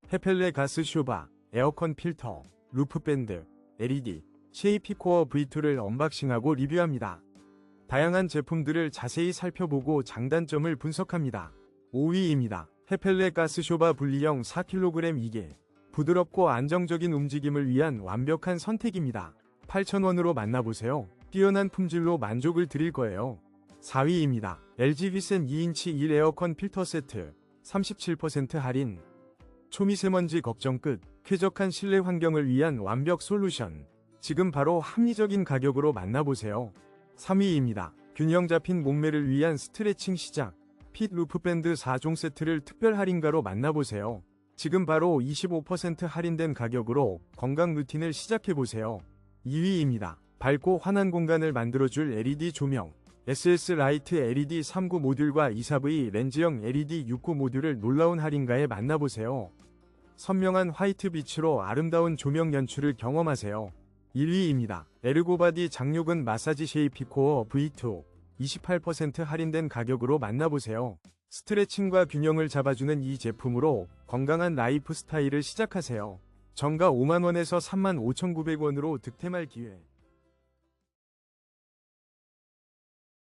페펠레 가스 쇼바, 에어컨 필터, 루프밴드, LED, 쉐이피코어 V2를 언박싱하고 리뷰합니다. 다양한 제품들을 자세히 살펴보고 장단점을 분석합니다. 5위입니다. 페펠레 가스 쇼바 분리형 4kg 이게 부드럽고 안정적인 움직임을 위한 완벽한 선택입니다. 8,000원으로 만나보세요. 뛰어난 품질로 만족을 드릴 거예요. 4위입니다. LG 비센 2인치 1 에어컨 필터 세트 37% 할인. 초미세먼지 걱정 끝. 쾌적한 실내 환경을 위한 완벽 솔루션. 지금 바로 합리적인 가격으로 만나보세요. 3위입니다. 균형 잡힌 몸매를 위한 스트레칭 시작. 핏 루프밴드 4종 세트를 특별 할인가로 만나보세요. 지금 바로 25% 할인된 가격으로 건강 루틴을 시작해보세요. 2위입니다. 밝고 환한 공간을 만들어줄 LED 조명. SS 라이트 LED 39 모듈과 24V 렌즈형 LED 69 모듈을 놀라운 할인가에 만나보세요. 선명한 화이트 빛으로 아름다운 조명 연출을 경험하세요. 1위입니다. 에르고바디 장요근 마사지 쉐이피코어 V2 28% 할인된 가격으로 만나보세요. 스트레칭과 균형을 잡아주는 이 제품으로 건강한 라이프 스타일을 시작하세요. 정가 5만원에서 35,900원으로 득템할 기회.